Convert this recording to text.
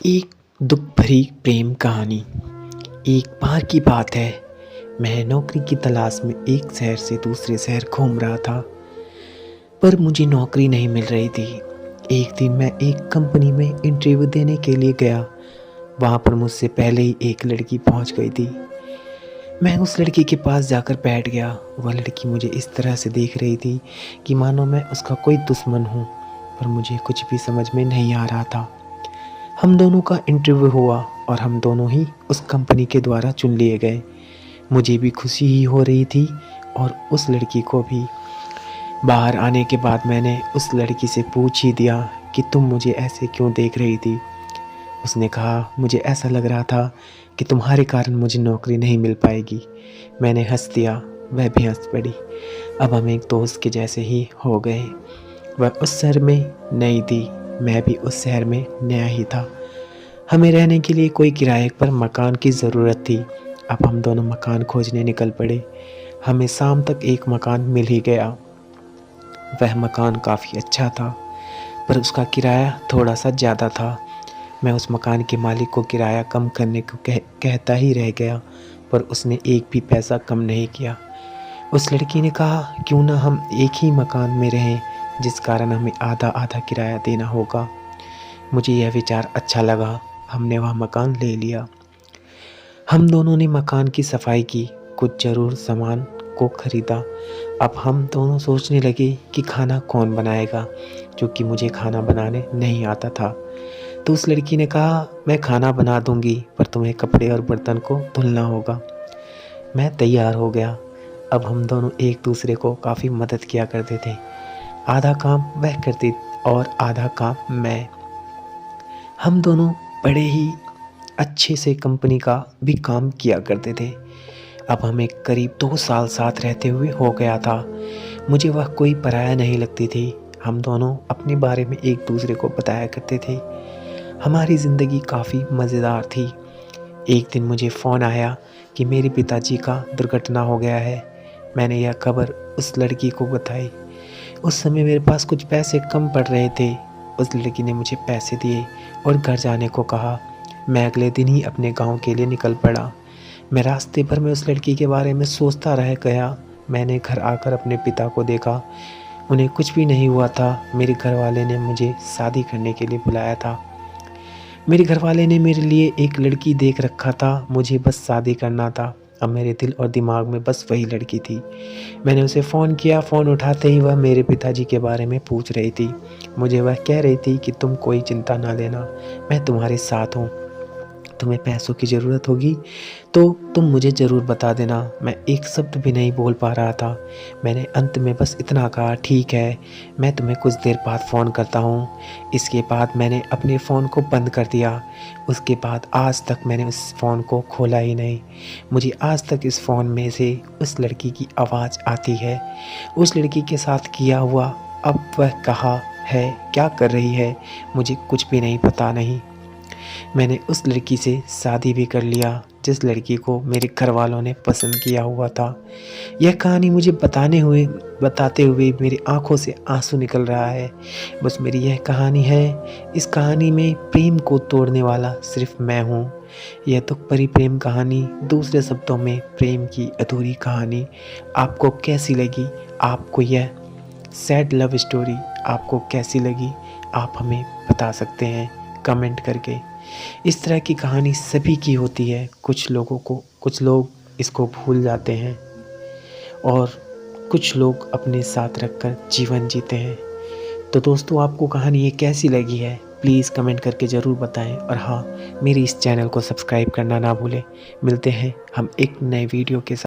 एक दुख भरी प्रेम कहानी। एक बार की बात है, मैं नौकरी की तलाश में एक शहर से दूसरे शहर घूम रहा था, पर मुझे नौकरी नहीं मिल रही थी। एक दिन मैं एक कंपनी में इंटरव्यू देने के लिए गया। वहाँ पर मुझसे पहले ही एक लड़की पहुँच गई थी। मैं उस लड़की के पास जाकर बैठ गया। वह लड़की मुझे इस तरह से देख रही थी कि मानो मैं उसका कोई दुश्मन हूँ, पर मुझे कुछ भी समझ में नहीं आ रहा था। हम दोनों का इंटरव्यू हुआ और हम दोनों ही उस कंपनी के द्वारा चुन लिए गए। मुझे भी खुशी ही हो रही थी और उस लड़की को भी। बाहर आने के बाद मैंने उस लड़की से पूछ ही दिया कि तुम मुझे ऐसे क्यों देख रही थी। उसने कहा, मुझे ऐसा लग रहा था कि तुम्हारे कारण मुझे नौकरी नहीं मिल पाएगी। मैंने हंस दिया, वह भी हंस पड़ी। अब हम एक दोस्त के जैसे ही हो गए। वह उस शहर में नई थी, मैं भी उस शहर में नया ही था। हमें रहने के लिए कोई किराए पर मकान की ज़रूरत थी। अब हम दोनों मकान खोजने निकल पड़े। हमें शाम तक एक मकान मिल ही गया। वह मकान काफ़ी अच्छा था, पर उसका किराया थोड़ा सा ज़्यादा था। मैं उस मकान के मालिक को किराया कम करने को कहता ही रह गया, पर उसने एक भी पैसा कम नहीं किया। उस लड़की ने कहा, क्यों ना हम एक ही मकान में रहें, जिस कारण हमें आधा आधा किराया देना होगा। मुझे यह विचार अच्छा लगा। हमने वह मकान ले लिया। हम दोनों ने मकान की सफाई की, कुछ ज़रूर सामान को खरीदा। अब हम दोनों सोचने लगे कि खाना कौन बनाएगा, क्योंकि मुझे खाना बनाने नहीं आता था। तो उस लड़की ने कहा, मैं खाना बना दूंगी, पर तुम्हें कपड़े और बर्तन को धुलना होगा। मैं तैयार हो गया। अब हम दोनों एक दूसरे को काफ़ी मदद किया करते थे। आधा काम वह करती और आधा काम मैं। हम दोनों बड़े ही अच्छे से कंपनी का भी काम किया करते थे। अब हमें करीब 2 साल साथ रहते हुए हो गया था। मुझे वह कोई पराया नहीं लगती थी। हम दोनों अपने बारे में एक दूसरे को बताया करते थे। हमारी ज़िंदगी काफ़ी मज़ेदार थी। एक दिन मुझे फ़ोन आया कि मेरे पिताजी का दुर्घटना हो गया है। मैंने यह खबर उस लड़की को बताई। उस समय मेरे पास कुछ पैसे कम पड़ रहे थे। उस लड़की ने मुझे पैसे दिए और घर जाने को कहा। मैं अगले दिन ही अपने गांव के लिए निकल पड़ा। मैं रास्ते भर में उस लड़की के बारे में सोचता रह गया। मैंने घर आकर अपने पिता को देखा। उन्हें कुछ भी नहीं हुआ था। मेरे घर वाले ने मुझे शादी करने के लिए बुलाया था। मेरे घर वाले ने मेरे लिए एक लड़की देख रखा था। मुझे बस शादी करना था। अब मेरे दिल और दिमाग में बस वही लड़की थी। मैंने उसे फ़ोन किया। फ़ोन उठाते ही वह मेरे पिताजी के बारे में पूछ रही थी। मुझे वह कह रही थी कि तुम कोई चिंता ना लेना, मैं तुम्हारे साथ हूँ। तुम्हें पैसों की ज़रूरत होगी तो तुम मुझे ज़रूर बता देना। मैं एक शब्द भी नहीं बोल पा रहा था। मैंने अंत में बस इतना कहा, ठीक है, मैं तुम्हें कुछ देर बाद फ़ोन करता हूँ। इसके बाद मैंने अपने फ़ोन को बंद कर दिया। उसके बाद आज तक मैंने उस फ़ोन को खोला ही नहीं। मुझे आज तक इस फ़ोन में से उस लड़की की आवाज़ आती है। उस लड़की के साथ किया हुआ, अब वह कहाँ है, क्या कर रही है, मुझे कुछ भी नहीं पता नहीं। मैंने उस लड़की से शादी भी कर लिया, जिस लड़की को मेरे घर वालों ने पसंद किया हुआ था। यह कहानी मुझे बताते हुए मेरी आंखों से आंसू निकल रहा है। बस मेरी यह कहानी है। इस कहानी में प्रेम को तोड़ने वाला सिर्फ मैं हूँ। यह तो परी प्रेम कहानी, दूसरे शब्दों में प्रेम की अधूरी कहानी, आपको कैसी लगी? आपको यह सैड लव स्टोरी आपको कैसी लगी? आप हमें बता सकते हैं कमेंट करके। इस तरह की कहानी सभी की होती है। कुछ लोग इसको भूल जाते हैं और कुछ लोग अपने साथ रखकर जीवन जीते हैं। तो दोस्तों, आपको कहानी ये कैसी लगी है, प्लीज़ कमेंट करके ज़रूर बताएं। और हाँ, मेरे इस चैनल को सब्सक्राइब करना ना भूलें। मिलते हैं हम एक नए वीडियो के साथ।